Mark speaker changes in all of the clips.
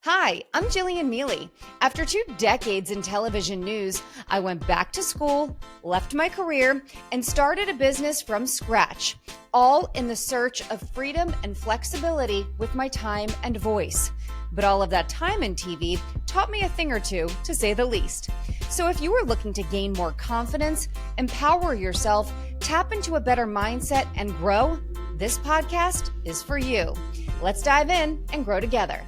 Speaker 1: Hi, I'm Jillian Mealy. After 2 decades in television news, I went back to school, left my career, and started a business from scratch, all in the search of freedom and flexibility with my time and voice. But all of that time in TV taught me a thing or two, to say the least. So if you are looking to gain more confidence, empower yourself, tap into a better mindset, and grow, this podcast is for you. Let's dive in and grow together.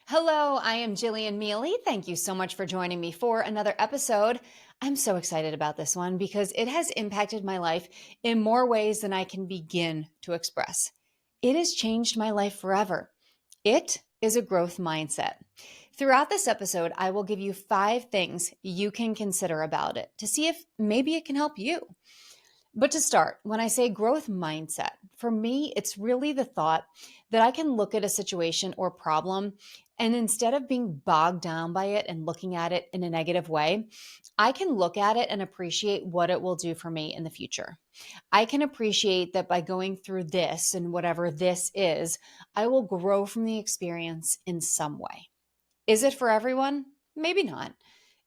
Speaker 1: Hello, I am Jillian Mealy. Thank you so much for joining me for another episode. I'm so excited about this one because it has impacted my life in more ways than I can begin to express. It has changed my life forever. It is a growth mindset. Throughout this episode, I will give you 5 things you can consider about it to see if maybe it can help you. But to start, when I say growth mindset, for me, it's really the thought that I can look at a situation or problem, and instead of being bogged down by it and looking at it in a negative way, I can look at it and appreciate what it will do for me in the future. I can appreciate that by going through this and whatever this is, I will grow from the experience in some way. Is it for everyone? Maybe not.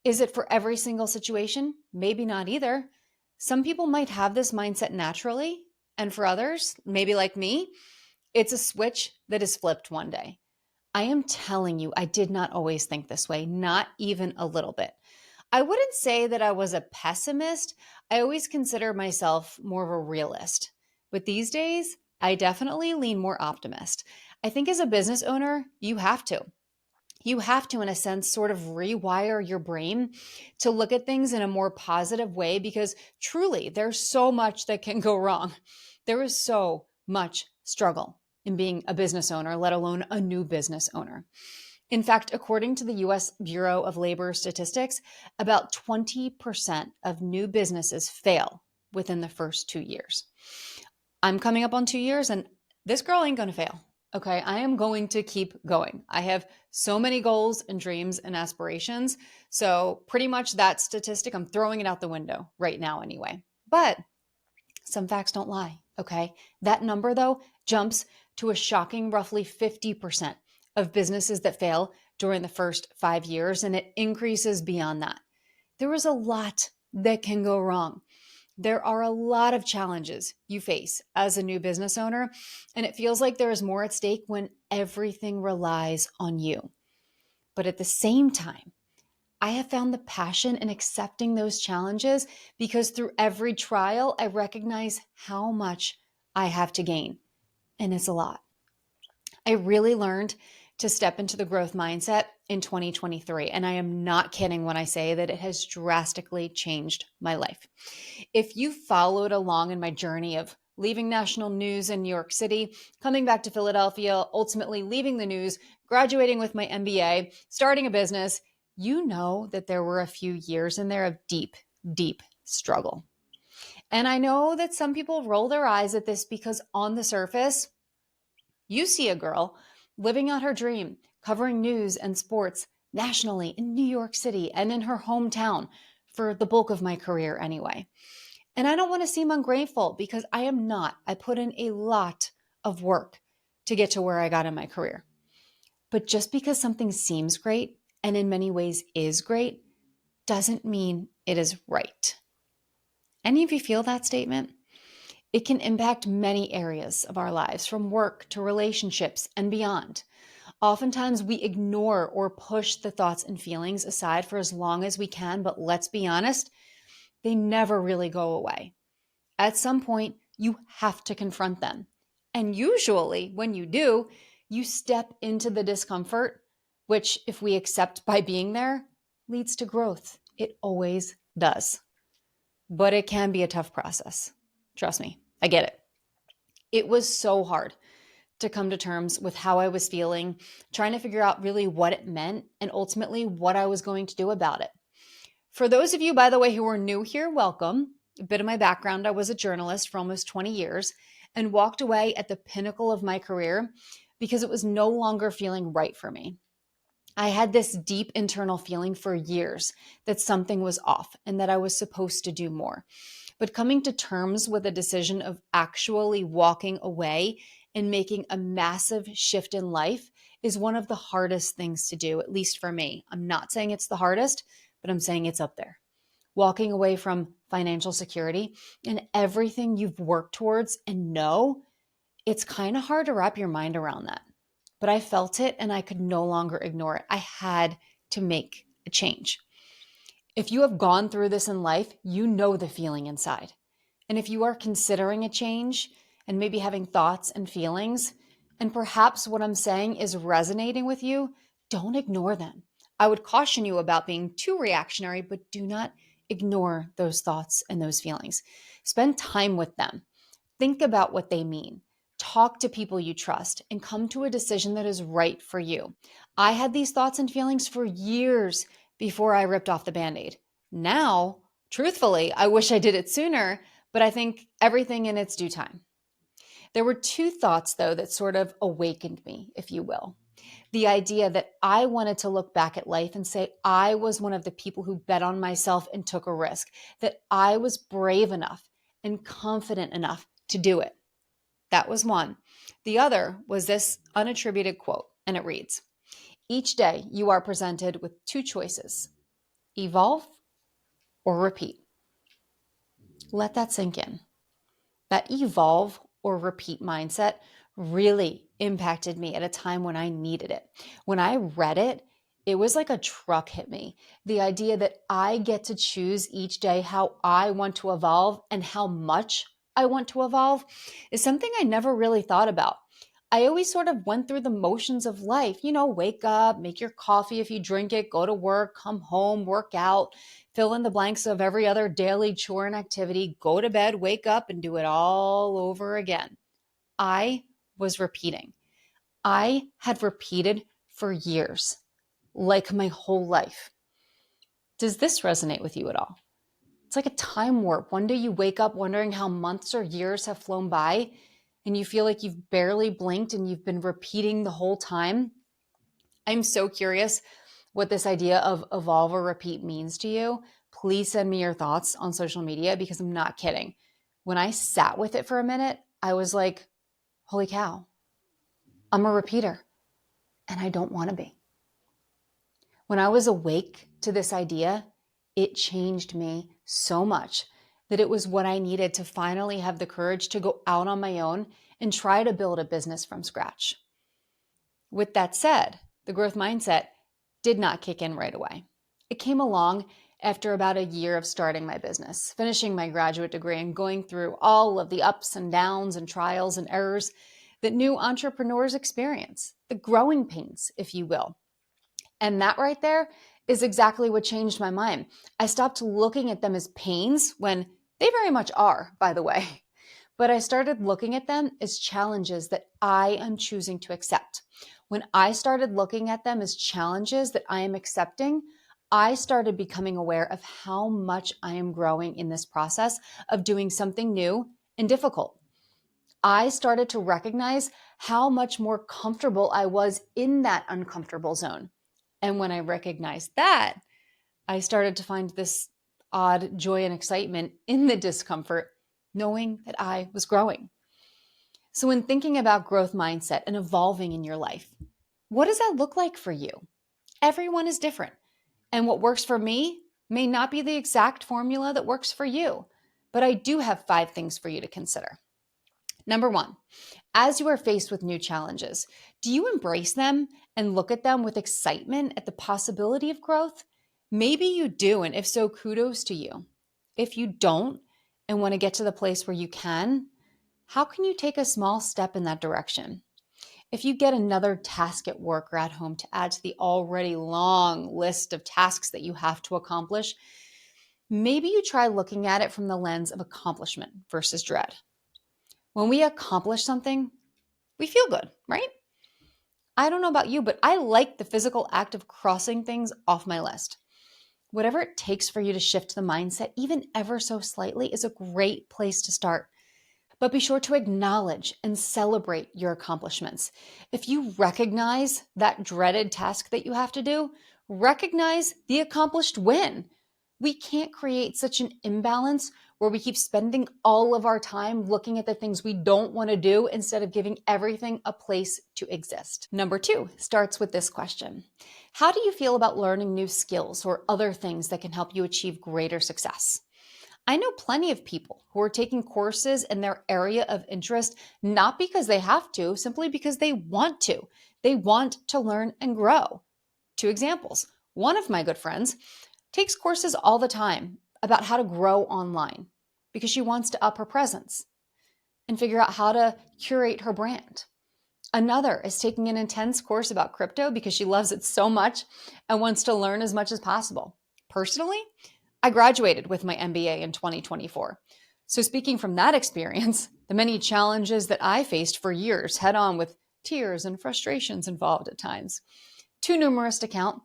Speaker 1: Is it for every single situation? Maybe not either. Some people might have this mindset naturally, and for others, maybe like me, it's a switch that is flipped one day. I am telling you, I did not always think this way, not even a little bit. I wouldn't say that I was a pessimist. I always consider myself more of a realist. But these days, I definitely lean more optimist. I think as a business owner, you have to. You have to, in a sense, sort of rewire your brain to look at things in a more positive way because truly there's so much that can go wrong. There is so much struggle in being a business owner, let alone a new business owner. In fact, according to the US Bureau of Labor Statistics, about 20% of new businesses fail within the first 2 years. I'm coming up on 2 years and this girl ain't going to fail. Okay, I am going to keep going. I have so many goals and dreams and aspirations. So pretty much that statistic, I'm throwing it out the window right now anyway. But some facts don't lie, okay? That number though jumps to a shocking roughly 50% of businesses that fail during the first 5 years, and it increases beyond that. There is a lot that can go wrong. There are a lot of challenges you face as a new business owner, and it feels like there is more at stake when everything relies on you. But at the same time, I have found the passion in accepting those challenges because through every trial, I recognize how much I have to gain, and it's a lot. I really learned to step into the growth mindset in 2023. And I am not kidding when I say that it has drastically changed my life. If you followed along in my journey of leaving national news in New York City, coming back to Philadelphia, ultimately leaving the news, graduating with my MBA, starting a business, you know that there were a few years in there of deep, deep struggle. And I know that some people roll their eyes at this because on the surface, you see a girl living out her dream, covering news and sports nationally in New York City and in her hometown for the bulk of my career anyway. And I don't want to seem ungrateful because I am not. I put in a lot of work to get to where I got in my career. But just because something seems great and in many ways is great doesn't mean it is right. Any of you feel that statement? It can impact many areas of our lives, from work to relationships and beyond. Oftentimes, we ignore or push the thoughts and feelings aside for as long as we can, but let's be honest, they never really go away. At some point, you have to confront them. And usually, when you do, you step into the discomfort, which, if we accept by being there, leads to growth. It always does. But it can be a tough process. Trust me, I get it. It was so hard to come to terms with how I was feeling, trying to figure out really what it meant and ultimately what I was going to do about it. For those of you, by the way, who are new here, welcome. A bit of my background, I was a journalist for almost 20 years and walked away at the pinnacle of my career because it was no longer feeling right for me. I had this deep internal feeling for years that something was off and that I was supposed to do more. But coming to terms with the decision of actually walking away and making a massive shift in life is one of the hardest things to do, at least for me. I'm not saying it's the hardest, but I'm saying it's up there. Walking away from financial security and everything you've worked towards and know, it's kind of hard to wrap your mind around that. But I felt it and I could no longer ignore it. I had to make a change. If you have gone through this in life, you know the feeling inside. And if you are considering a change and maybe having thoughts and feelings, and perhaps what I'm saying is resonating with you, don't ignore them. I would caution you about being too reactionary, but do not ignore those thoughts and those feelings. Spend time with them. Think about what they mean. Talk to people you trust and come to a decision that is right for you. I had these thoughts and feelings for years before I ripped off the Band-Aid. Now, truthfully, I wish I did it sooner, but I think everything in its due time. There were two thoughts, though, that sort of awakened me, if you will. The idea that I wanted to look back at life and say I was one of the people who bet on myself and took a risk, that I was brave enough and confident enough to do it. That was one. The other was this unattributed quote, and it reads, "Each day you are presented with two choices, evolve or repeat." Let that sink in. That evolve or repeat mindset really impacted me at a time when I needed it. When I read it, it was like a truck hit me. The idea that I get to choose each day how I want to evolve and how much I want to evolve is something I never really thought about. I always sort of went through the motions of life, wake up, make your coffee if you drink it, go to work, come home, work out, fill in the blanks of every other daily chore and activity, go to bed, wake up, and do it all over again. I was repeating. I had repeated for years, like my whole life. Does this resonate with you at all? It's like a time warp. One day you wake up wondering how months or years have flown by, and you feel like you've barely blinked and you've been repeating the whole time. I'm so curious what this idea of evolve or repeat means to you. Please send me your thoughts on social media because I'm not kidding. When I sat with it for a minute, I was like, holy cow, I'm a repeater and I don't want to be. When I was awake to this idea, it changed me so much that it was what I needed to finally have the courage to go out on my own and try to build a business from scratch. With that said, the growth mindset did not kick in right away. It came along after about a year of starting my business, finishing my graduate degree and going through all of the ups and downs and trials and errors that new entrepreneurs experience, the growing pains, if you will. And that right there is exactly what changed my mind. I stopped looking at them as pains when they very much are, by the way. But I started looking at them as challenges that I am choosing to accept. When I started looking at them as challenges that I am accepting, I started becoming aware of how much I am growing in this process of doing something new and difficult. I started to recognize how much more comfortable I was in that uncomfortable zone. And when I recognized that, I started to find this odd joy and excitement in the discomfort, knowing that I was growing. So when thinking about growth mindset and evolving in your life, what does that look like for you? Everyone is different. And what works for me may not be the exact formula that works for you. But I do have 5 things for you to consider. Number 1, as you are faced with new challenges, do you embrace them and look at them with excitement at the possibility of growth? Maybe you do, and if so, kudos to you. If you don't and want to get to the place where you can, how can you take a small step in that direction? If you get another task at work or at home to add to the already long list of tasks that you have to accomplish, maybe you try looking at it from the lens of accomplishment versus dread. When we accomplish something, we feel good, right? I don't know about you, but I like the physical act of crossing things off my list. Whatever it takes for you to shift the mindset, even ever so slightly, is a great place to start. But be sure to acknowledge and celebrate your accomplishments. If you recognize that dreaded task that you have to do, recognize the accomplished win. We can't create such an imbalance where we keep spending all of our time looking at the things we don't want to do instead of giving everything a place to exist. Number 2 starts with this question. How do you feel about learning new skills or other things that can help you achieve greater success? I know plenty of people who are taking courses in their area of interest, not because they have to, simply because they want to. They want to learn and grow. 2 examples. One of my good friends takes courses all the time about how to grow online because she wants to up her presence and figure out how to curate her brand. Another is taking an intense course about crypto because she loves it so much and wants to learn as much as possible. Personally, I graduated with my MBA in 2024. So speaking from that experience, the many challenges that I faced for years head on with tears and frustrations involved at times. Too numerous to count,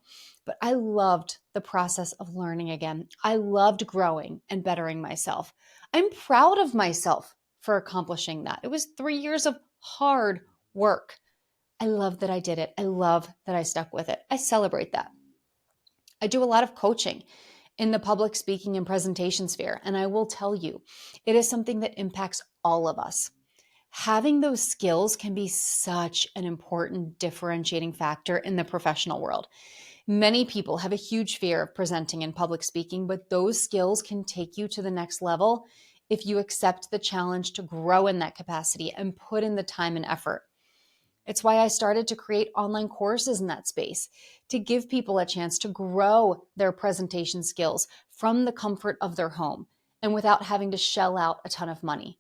Speaker 1: but I loved the process of learning again. I loved growing and bettering myself. I'm proud of myself for accomplishing that. It was 3 years of hard work. I love that I did it. I love that I stuck with it. I celebrate that. I do a lot of coaching in the public speaking and presentation sphere, and I will tell you, it is something that impacts all of us. Having those skills can be such an important differentiating factor in the professional world. Many people have a huge fear of presenting and public speaking, but those skills can take you to the next level if you accept the challenge to grow in that capacity and put in the time and effort. It's why I started to create online courses in that space to give people a chance to grow their presentation skills from the comfort of their home and without having to shell out a ton of money.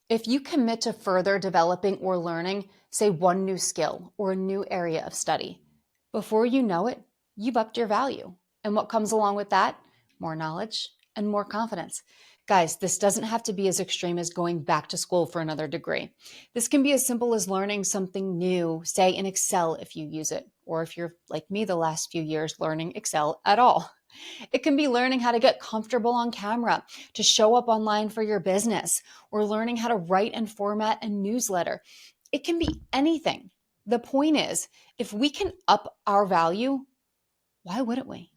Speaker 1: If you commit to further developing or learning, say, one new skill or a new area of study, before you know it, you've upped your value. And what comes along with that? More knowledge and more confidence. Guys, this doesn't have to be as extreme as going back to school for another degree. This can be as simple as learning something new, say in Excel if you use it, or if you're like me the last few years learning Excel at all. It can be learning how to get comfortable on camera to show up online for your business, or learning how to write and format a newsletter. It can be anything. The point is, if we can up our value, why wouldn't we?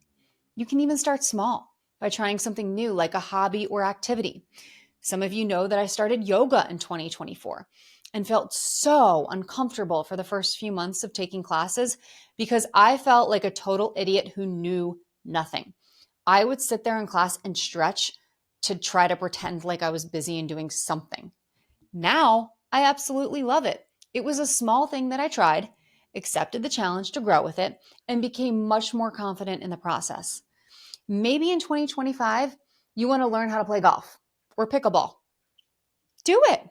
Speaker 1: You can even start small by trying something new like a hobby or activity. Some of you know that I started yoga in 2024 and felt so uncomfortable for the first few months of taking classes because I felt like a total idiot who knew nothing. I would sit there in class and stretch to try to pretend like I was busy and doing something. Now, I absolutely love it. It was a small thing that I tried, accepted the challenge to grow with it, and became much more confident in the process. Maybe in 2025, you want to learn how to play golf or pickleball. Do it.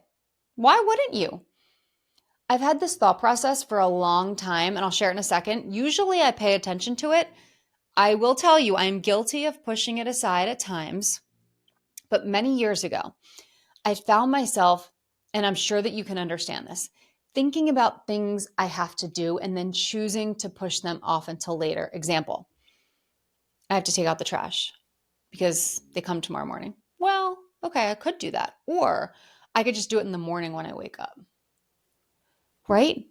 Speaker 1: Why wouldn't you? I've had this thought process for a long time, and I'll share it in a second. Usually I pay attention to it. I will tell you, I'm guilty of pushing it aside at times. But many years ago, I found myself, and I'm sure that you can understand this, thinking about things I have to do and then choosing to push them off until later. Example, I have to take out the trash because they come tomorrow morning. Well, okay, I could do that. Or I could just do it in the morning when I wake up. Right?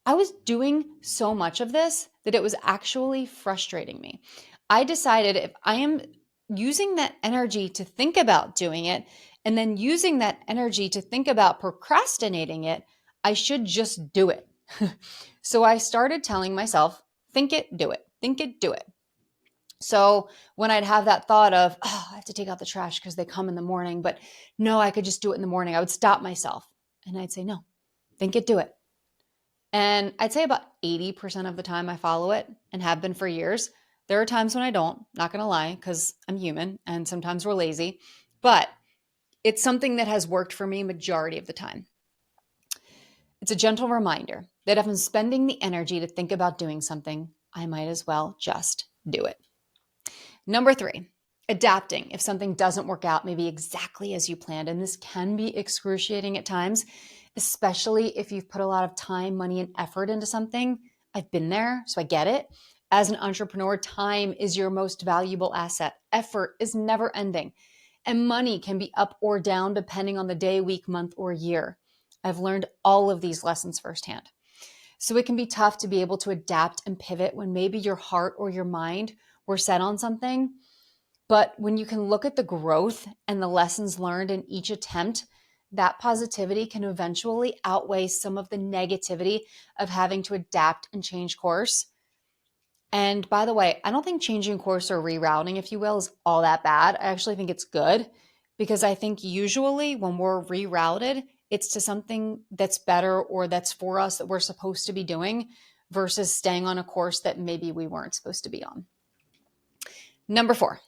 Speaker 1: I was doing so much of this that it was actually frustrating me. I decided if I am using that energy to think about doing it and then using that energy to think about procrastinating it, I should just do it. So I started telling myself, think it, do it, think it, do it. So when I'd have that thought of, I have to take out the trash because they come in the morning, but no, I could just do it in the morning, I would stop myself and I'd say, no, think it, do it. And I'd say about 80% of the time I follow it and have been for years. There are times when I don't, not going to lie, because I'm human and sometimes we're lazy, but it's something that has worked for me majority of the time. It's a gentle reminder that if I'm spending the energy to think about doing something, I might as well just do it. Number 3, adapting if something doesn't work out maybe exactly as you planned. And this can be excruciating at times, especially if you've put a lot of time, money, and effort into something. I've been there, so I get it. As an entrepreneur, time is your most valuable asset. Effort is never ending. And money can be up or down depending on the day, week, month, or year. I've learned all of these lessons firsthand. So it can be tough to be able to adapt and pivot when maybe your heart or your mind were set on something, But when you can look at the growth and the lessons learned in each attempt, that positivity can eventually outweigh some of the negativity of having to adapt and change course. And by the way, I don't think changing course or rerouting, if you will, is all that bad. I actually think it's good because I think usually when we're rerouted, it's to something that's better or that's for us that we're supposed to be doing versus staying on a course that maybe we weren't supposed to be on. Number 4,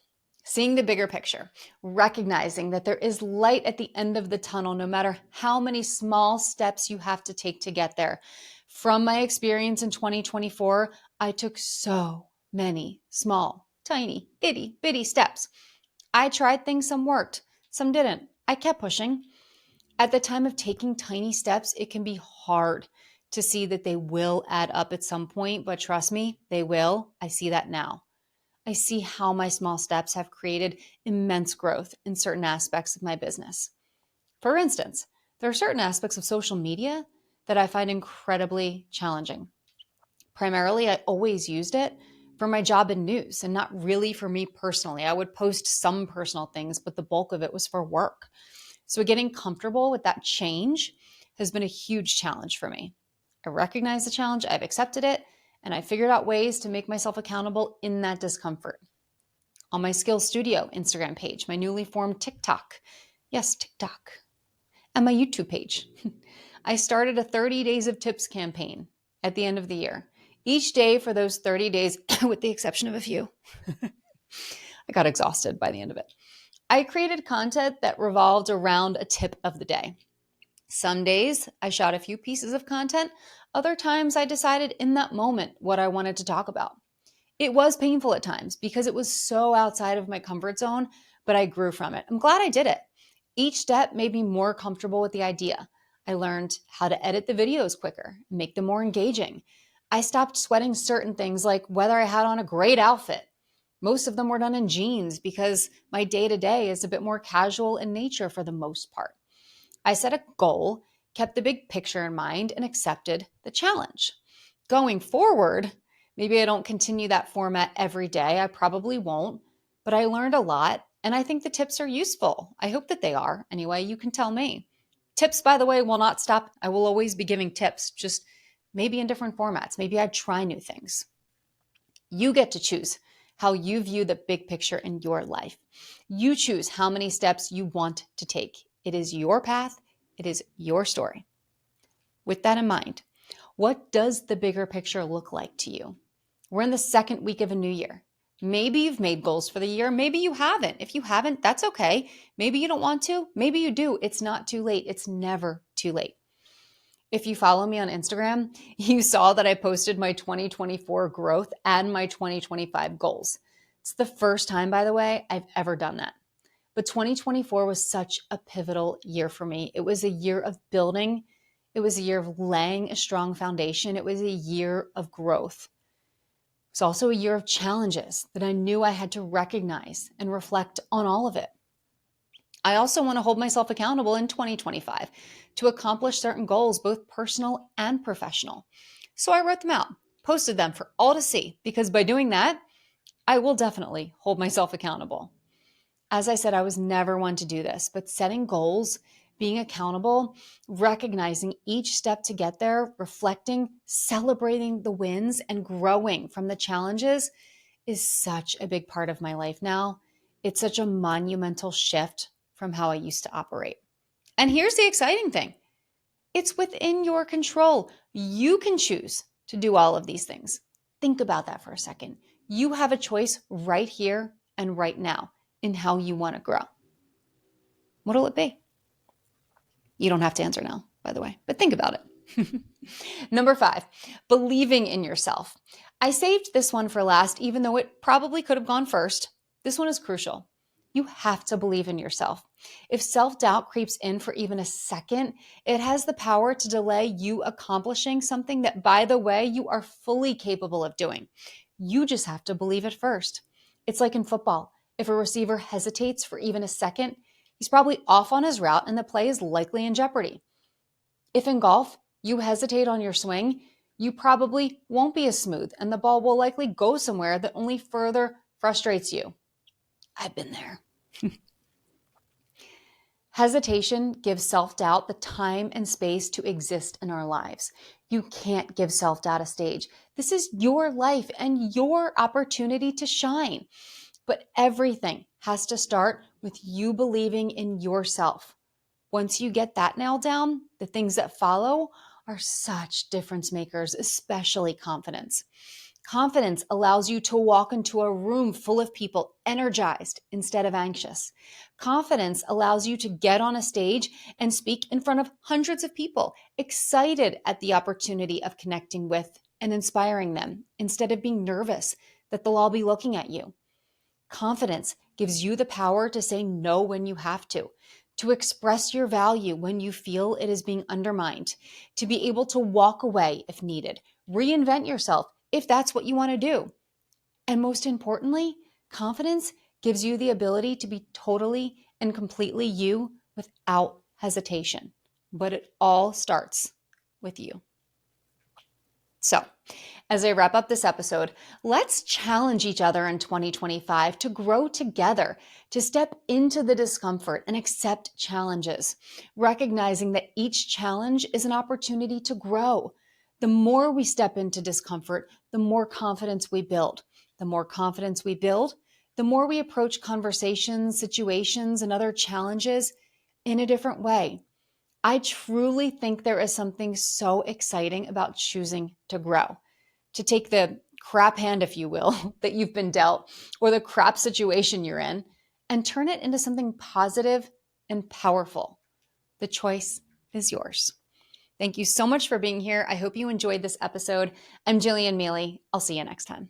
Speaker 1: seeing the bigger picture, recognizing that there is light at the end of the tunnel, no matter how many small steps you have to take to get there. From my experience in 2024, I took so many small, tiny, itty bitty steps. I tried things, some worked, some didn't. I kept pushing. At the time of taking tiny steps, it can be hard to see that they will add up at some point, but trust me, they will. I see that now. I see how my small steps have created immense growth in certain aspects of my business. For instance, there are certain aspects of social media that I find incredibly challenging. Primarily, I always used it for my job in news and not really for me personally. I would post some personal things, but the bulk of it was for work. So getting comfortable with that change has been a huge challenge for me. I recognize the challenge, I've accepted it, and I figured out ways to make myself accountable in that discomfort. On my Skills Studio Instagram page, my newly formed TikTok, yes, TikTok, and my YouTube page, I started a 30 Days of Tips campaign at the end of the year. Each day for those 30 days, with the exception of a few, I got exhausted by the end of it. I created content that revolved around a tip of the day. Some days I shot a few pieces of content. Other times I decided in that moment what I wanted to talk about. It was painful at times because it was so outside of my comfort zone, but I grew from it. I'm glad I did it. Each step made me more comfortable with the idea. I learned how to edit the videos quicker, make them more engaging. I stopped sweating certain things like whether I had on a great outfit. Most of them were done in jeans because my day-to-day is a bit more casual in nature for the most part. I set a goal, kept the big picture in mind, and accepted the challenge. Going forward, maybe I don't continue that format every day. I probably won't, but I learned a lot, and I think the tips are useful. I hope that they are. Anyway, you can tell me. Tips, by the way, will not stop. I will always be giving tips, just maybe in different formats. Maybe I try new things. You get to choose how you view the big picture in your life. You choose how many steps you want to take. It is your path. It is your story. With that in mind, what does the bigger picture look like to you? We're in the second week of a new year. Maybe you've made goals for the year. Maybe you haven't. If you haven't, that's okay. Maybe you don't want to. Maybe you do. It's not too late. It's never too late. If you follow me on Instagram, you saw that I posted my 2024 growth and my 2025 goals. It's the first time, by the way, I've ever done that. But 2024 was such a pivotal year for me. It was a year of building. It was a year of laying a strong foundation. It was a year of growth. It was also a year of challenges that I knew I had to recognize and reflect on all of it. I also want to hold myself accountable in 2025 to accomplish certain goals, both personal and professional. So I wrote them out, posted them for all to see, because by doing that, I will definitely hold myself accountable. As I said, I was never one to do this, but setting goals, being accountable, recognizing each step to get there, reflecting, celebrating the wins, and growing from the challenges is such a big part of my life now. It's such a monumental shift from how I used to operate. And here's the exciting thing. It's within your control. You can choose to do all of these things. Think about that for a second. You have a choice right here and right now in how you want to grow. What'll it be? You don't have to answer now, by the way, but think about it. Number 5, believing in yourself. I saved this one for last, even though it probably could have gone first. This one is crucial. You have to believe in yourself. If self-doubt creeps in for even a second, it has the power to delay you accomplishing something that, by the way, you are fully capable of doing. You just have to believe it first. It's like in football. If a receiver hesitates for even a second, he's probably off on his route and the play is likely in jeopardy. If in golf, you hesitate on your swing, you probably won't be as smooth and the ball will likely go somewhere that only further frustrates you. I've been there. Hesitation gives self-doubt the time and space to exist in our lives. You can't give self-doubt a stage. This is your life and your opportunity to shine. But everything has to start with you believing in yourself. Once you get that nailed down, the things that follow are such difference makers, especially confidence. Confidence allows you to walk into a room full of people energized instead of anxious. Confidence allows you to get on a stage and speak in front of hundreds of people, excited at the opportunity of connecting with and inspiring them instead of being nervous that they'll all be looking at you. Confidence gives you the power to say no when you have to express your value when you feel it is being undermined, to be able to walk away if needed, reinvent yourself if that's what you want to do. And most importantly, confidence gives you the ability to be totally and completely you without hesitation. But it all starts with you. So, as I wrap up this episode, let's challenge each other in 2025 to grow together, to step into the discomfort and accept challenges, recognizing that each challenge is an opportunity to grow. The more we step into discomfort, the more confidence we build. The more confidence we build, the more we approach conversations, situations, and other challenges in a different way. I truly think there is something so exciting about choosing to grow, to take the crap hand, if you will, that you've been dealt, or the crap situation you're in, and turn it into something positive and powerful. The choice is yours. Thank you so much for being here. I hope you enjoyed this episode. I'm Jillian Mealy. I'll see you next time.